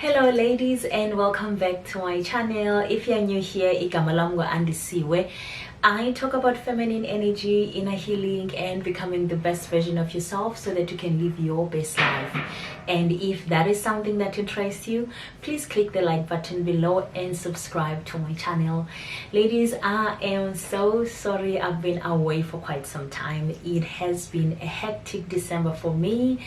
Hello ladies, and welcome back to my channel. If you're new here, igama lami andisiwe. I talk about feminine energy, inner healing, and becoming the best version of yourself so that you can live your best life. And if that is something that interests you, please click the like button below and subscribe to my channel. Ladies, I am so sorry I've been away for quite some time. It has been a hectic December for me.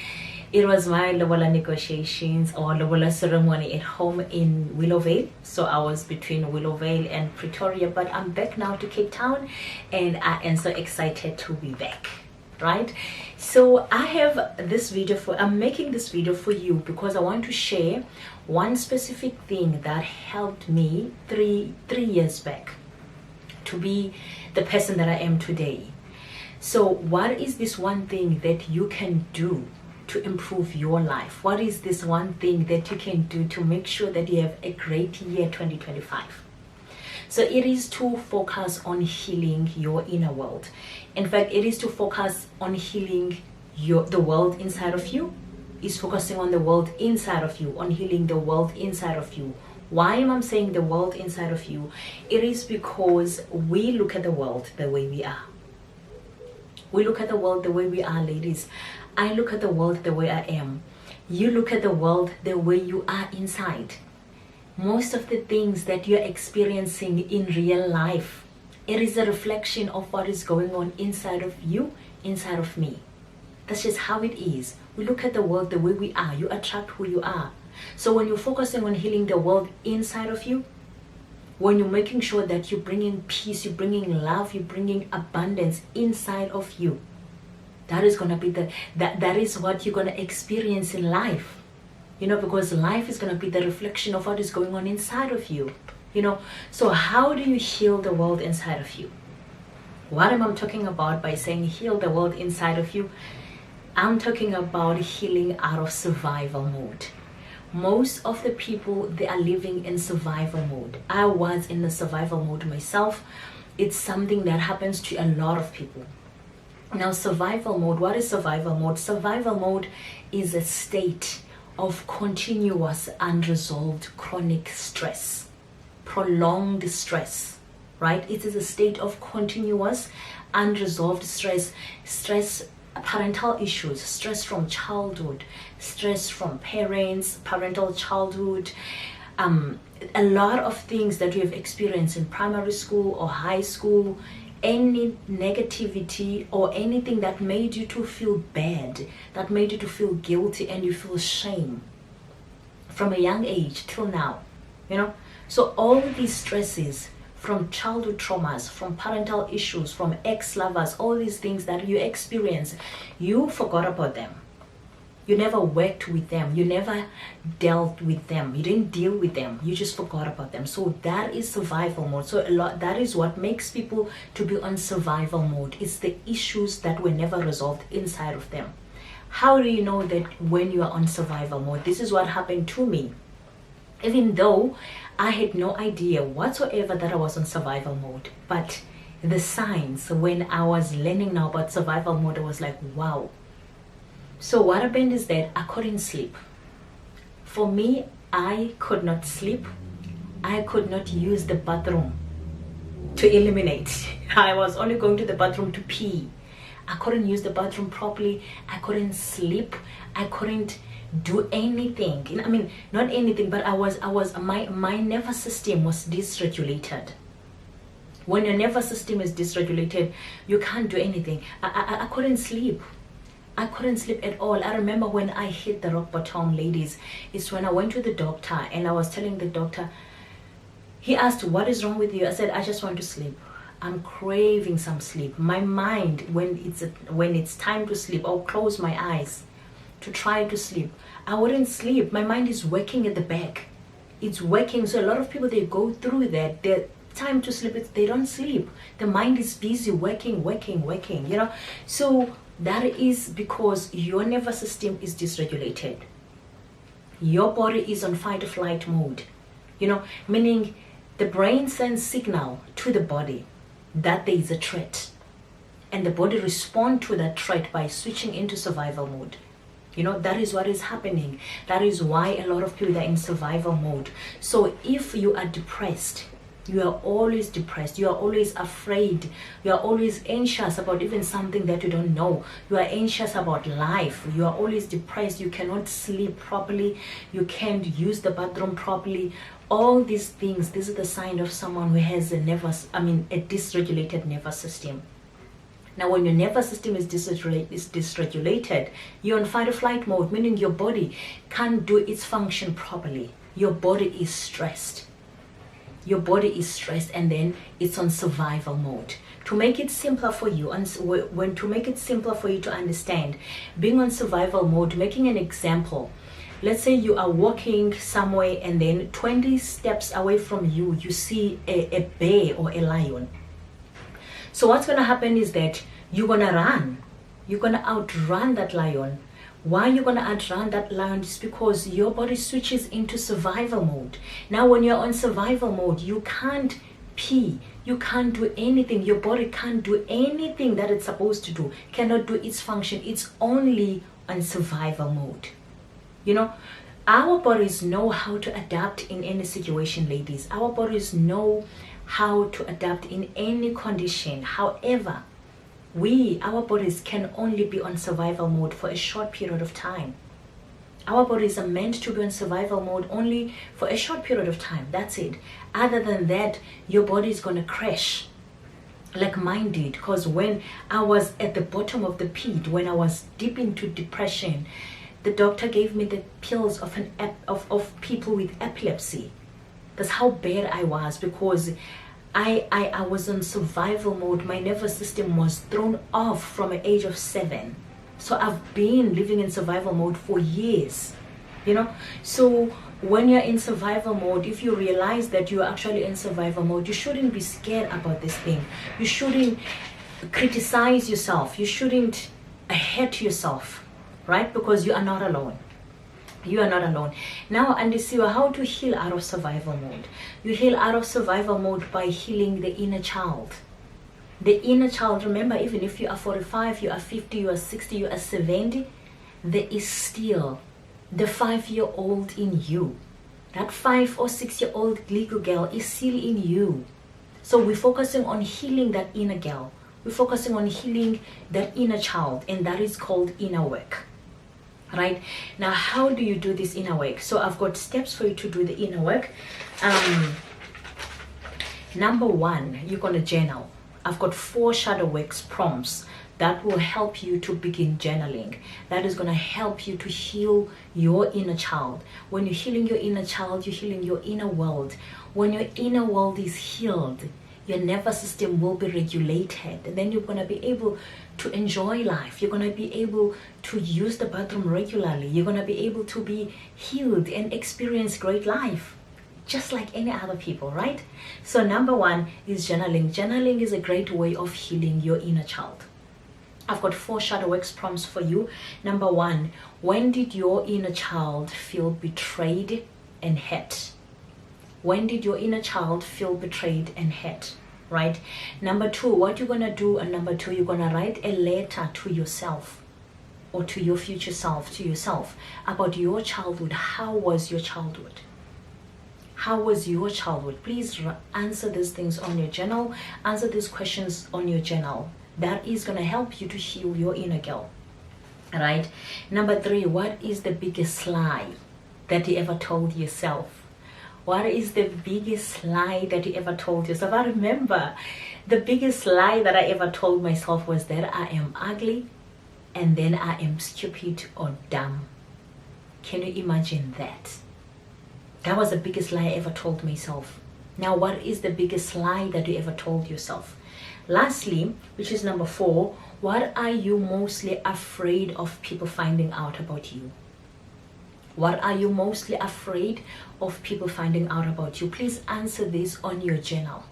It was my lobola negotiations or lobola ceremony at home in Willowvale. So I was between Willowvale and Pretoria, but I'm back now to Cape Town and I am so excited to be back, right? So I have this video I'm making this video for you because I want to share one specific thing that helped me three years back to be the person that I am today. So what is this one thing that you can do to improve your life? What is this one thing that you can do to make sure that you have a great year 2025? So it is to focus on healing your inner world. In fact, it is to focus on healing the world inside of you. Is focusing on the world inside of you, on healing the world inside of you. Why am I saying the world inside of you? It is because we look at the world the way we are. We look at the world the way we are, ladies. I look at the world the way I am. You look at the world the way you are inside. Most of the things that you're experiencing in real life, it is a reflection of what is going on inside of you, inside of me. That's just how it is. We look at the world the way we are. You attract who you are. So when you're focusing on healing the world inside of you, when you're making sure that you're bringing peace, you're bringing love, you're bringing abundance inside of you, that is going to be that is what you're going to experience in life, because life is going to be the reflection of what is going on inside of you, So how do you heal the world inside of you? What am I talking about by saying heal the world inside of you? I'm talking about healing out of survival mode. Most of the people, they are living in survival mode. I was in the survival mode myself. It's something that happens to a lot of people. Now, survival mode, what is survival mode? Survival mode is a state of continuous, unresolved, chronic stress, prolonged stress, right? It is a state of continuous, unresolved stress, parental issues, stress from childhood, stress from parents, parental childhood, a lot of things that you have experienced in primary school or high school, any negativity or anything that made you to feel bad, that made you to feel guilty and you feel shame from a young age till now, So all these stresses from childhood traumas, from parental issues, from ex-lovers, all these things that you experience, you forgot about them. You never worked with them. You never dealt with them. You didn't deal with them. You just forgot about them. So that is survival mode. So that is what makes people to be on survival mode. It's the issues that were never resolved inside of them. How do you know that when you are on survival mode? This is what happened to me. Even though I had no idea whatsoever that I was on survival mode, but the signs when I was learning now about survival mode, I was like, wow. So what happened is that I couldn't sleep. For me, I could not sleep. I could not use the bathroom to eliminate. I was only going to the bathroom to pee. I couldn't use the bathroom properly. I couldn't sleep. I couldn't do anything. I mean, not anything, but my nervous system was dysregulated. When your nervous system is dysregulated, you can't do anything. I couldn't sleep. I couldn't sleep at all. I remember when I hit the rock bottom, ladies, it's when I went to the doctor and I was telling the doctor, he asked, what is wrong with you? I said, I just want to sleep. I'm craving some sleep. My mind, when it's time to sleep, I'll close my eyes to try to sleep. I wouldn't sleep. My mind is working at the back. It's working. So a lot of people, they go through that. Their time to sleep, they don't sleep. The mind is busy working. So that is because your nervous system is dysregulated. Your body is on fight or flight mode. Meaning the brain sends signal to the body that there is a threat. And the body responds to that threat by switching into survival mode. You know, that is what is happening. That is why a lot of people are in survival mode. So if you are depressed, you are always depressed, you are always afraid, you are always anxious about even something that you don't know, you are anxious about life, you are always depressed, you cannot sleep properly, you can't use the bathroom properly, all these things, this is the sign of someone who has a dysregulated nervous system. Now, when your nervous system is dysregulated, you're on fight or flight mode, meaning your body can't do its function properly. Your body is stressed. Your body is stressed, and then it's on survival mode. To make it simpler for you, to make it simpler for you to understand, being on survival mode, making an example. Let's say you are walking somewhere, and then 20 steps away from you, you see a bear or a lion. So what's going to happen is that you're going to run. You're going to outrun that lion. Why you're going to outrun that lion is because your body switches into survival mode. Now, when you're on survival mode, you can't pee. You can't do anything. Your body can't do anything that it's supposed to do. Cannot do its function. It's only on survival mode. You know, our bodies know how to adapt in any situation, ladies. Our bodies know how to adapt in any condition. However, our bodies can only be on survival mode for a short period of time. Our bodies are meant to be on survival mode only for a short period of time. That's it. Other than that, your body is going to crash like mine did. Because when I was at the bottom of the pit, when I was deep into depression, the doctor gave me the pills of people with epilepsy. That's how bad I was, because I was on survival mode. My nervous system was thrown off from the age of 7. So I've been living in survival mode for years, you know. So when you're in survival mode, if you realize that you're actually in survival mode, you shouldn't be scared about this thing. You shouldn't criticize yourself. You shouldn't hate yourself, right? Because you are not alone. You are not alone. Now, and you see how to heal out of survival mode. You heal out of survival mode by healing the inner child. The inner child, remember, even if you are 45, you are 50, you are 60, you are 70, there is still the 5-year-old in you. That 5 or 6-year-old little girl is still in you. So we're focusing on healing that inner girl. We're focusing on healing that inner child, and that is called inner work. Right? Now, how do you do this inner work? So I've got steps for you to do the inner work. Number 1, you're going to journal. I've got 4 shadow works prompts that will help you to begin journaling. That is going to help you to heal your inner child. When you're healing your inner child, you're healing your inner world. When your inner world is healed, your nervous system will be regulated, and then you're going to be able to enjoy life. You're going to be able to use the bathroom regularly. You're going to be able to be healed and experience great life, just like any other people, right? So number 1 is journaling. Journaling is a great way of healing your inner child. I've got 4 shadow works prompts for you. Number 1, when did your inner child feel betrayed and hurt? When did your inner child feel betrayed and hurt? Right? Number 2, what you're going to do, and number 2, you're going to write a letter to yourself or to your future self, to yourself, about your childhood. How was your childhood? How was your childhood? Please answer these things on your journal. Answer these questions on your journal. That is going to help you to heal your inner girl. Right? Number 3, what is the biggest lie that you ever told yourself? What is the biggest lie that you ever told yourself? I remember the biggest lie that I ever told myself was that I am ugly, and then I am stupid or dumb. Can you imagine that? That was the biggest lie I ever told myself. Now, what is the biggest lie that you ever told yourself? Lastly, which is number 4, what are you mostly afraid of people finding out about you? What are you mostly afraid of people finding out about you? Please answer this on your journal,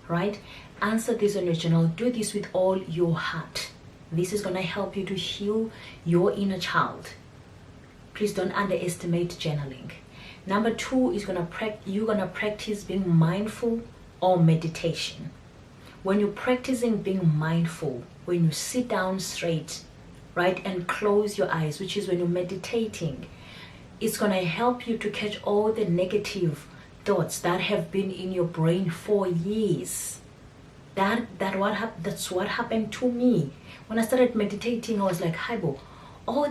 right? Answer this on your journal. Do this with all your heart. This is going to help you to heal your inner child. Please don't underestimate journaling. Number 2 is you're going to practice being mindful or meditation. When you're practicing being mindful, when you sit down straight, right? And close your eyes, which is when you're meditating. It's going to help you to catch all the negative thoughts that have been in your brain for years. That's what happened to me. When I started meditating, I was like, Haibo, all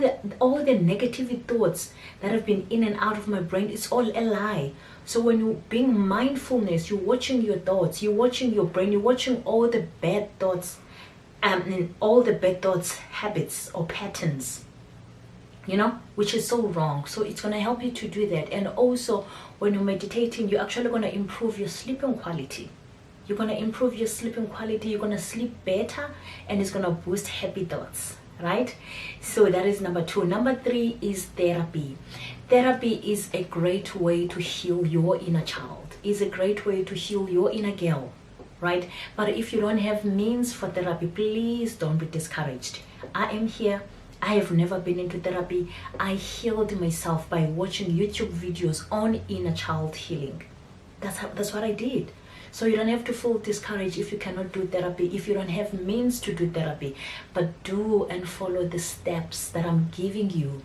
the negative thoughts that have been in and out of my brain, it's all a lie. So when you're being mindfulness, you're watching your thoughts, you're watching your brain, you're watching all the bad thoughts, and all the bad thoughts, habits or patterns, which is so wrong. So it's going to help you to do that. And also when you're meditating, you're actually going to improve your sleeping quality. You're going to improve your sleeping quality. You're going to sleep better, and it's going to boost happy thoughts, right? So that is number 2. Number 3 is therapy. Therapy is a great way to heal your inner child. It's a great way to heal your inner girl, right? But if you don't have means for therapy, please don't be discouraged. I am here. I have never been into therapy. I healed myself by watching YouTube videos on inner child healing. That's what I did. So you don't have to feel discouraged if you cannot do therapy, if you don't have means to do therapy. But do and follow the steps that I'm giving you.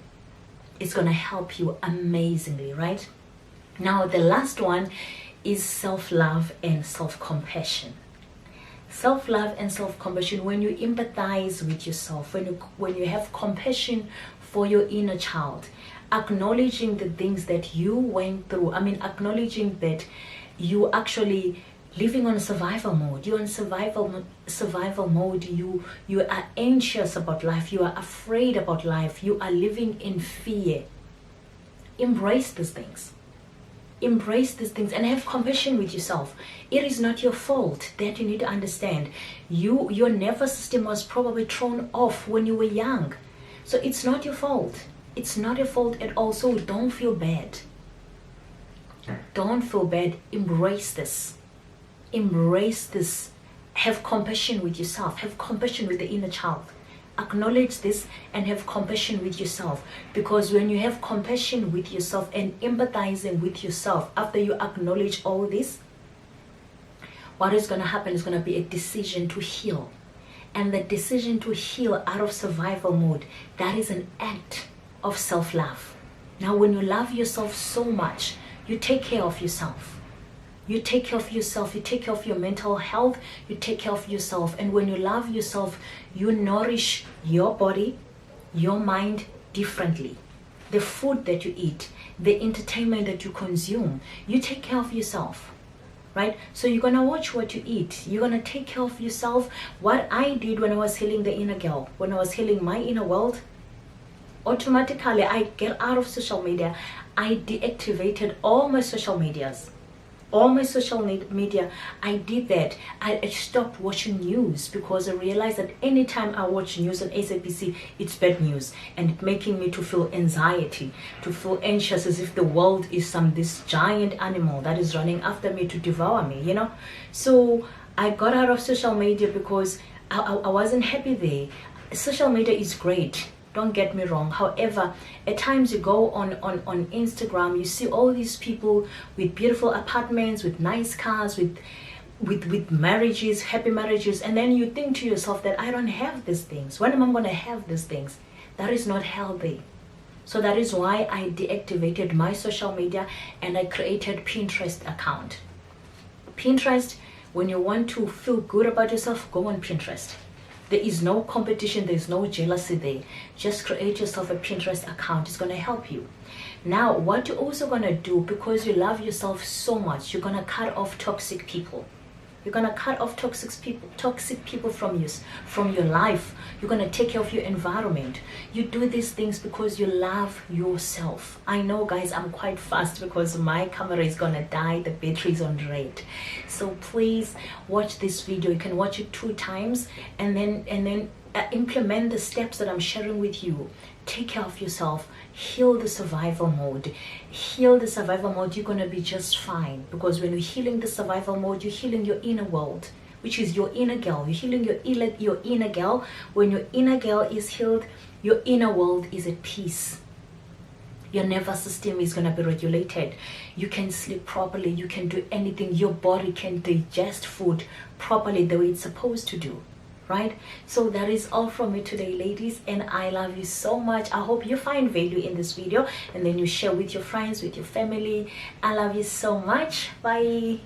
It's going to help you amazingly, right? Now, the last one is self-love and self-compassion. Self-love and self-compassion, when you empathize with yourself, when you have compassion for your inner child, acknowledging the things that you went through. Acknowledging that you actually living on survival mode. You're in survival mode. You are anxious about life. You are afraid about life. You are living in fear. Embrace these things. Embrace these things and have compassion with yourself. It is not your fault. That you need to understand. Your nervous system was probably thrown off when you were young. So it's not your fault. It's not your fault at all. So don't feel bad. Don't feel bad. Embrace this. Embrace this. Have compassion with yourself. Have compassion with the inner child. Acknowledge this and have compassion with yourself. Because when you have compassion with yourself and empathizing with yourself, after you acknowledge all this, what is going to happen is going to be a decision to heal. And the decision to heal out of survival mode, that is an act of self-love. Now, when you love yourself so much, you take care of yourself. You take care of yourself. You take care of your mental health. You take care of yourself. And when you love yourself, you nourish your body, your mind differently. The food that you eat, the entertainment that you consume, you take care of yourself, right? So you're going to watch what you eat. You're going to take care of yourself. What I did when I was healing the inner girl, when I was healing my inner world, automatically I get out of social media. I deactivated all my social medias. All my social media, I did that. I stopped watching news because I realized that anytime I watch news on SABC, it's bad news, and it's making me to feel anxiety, to feel anxious, as if the world is this giant animal that is running after me to devour me, So I got out of social media because I wasn't happy there. Social media is great. Don't get me wrong. However, at times you go on Instagram, you see all these people with beautiful apartments, with nice cars, with marriages, happy marriages, and then you think to yourself that I don't have these things. When am I going to have these things? That is not healthy. So that is why I deactivated my social media and I created Pinterest account. Pinterest, when you want to feel good about yourself, go on Pinterest. There is no competition, there's no jealousy there. Just create yourself a Pinterest account. It's going to help you. Now, what you're also going to do, because you love yourself so much, you're going to cut off toxic people. You're going to cut off toxic people from your life. You're going to take care of your environment. You do these things because you love yourself. I know, guys, I'm quite fast because my camera is going to die. The battery is on red. So please watch this video. You can watch it 2 times and then implement the steps that I'm sharing with you. Take care of yourself. Heal the survival mode. Heal the survival mode. You're going to be just fine. Because when you're healing the survival mode, you're healing your inner world, which is your inner girl. You're healing your inner girl. When your inner girl is healed, your inner world is at peace. Your nervous system is going to be regulated. You can sleep properly. You can do anything. Your body can digest food properly the way it's supposed to do. right? So that is all from me today, ladies, and I love you so much. I hope you find value in this video and then you share with your friends, with your family. I love you so much. Bye.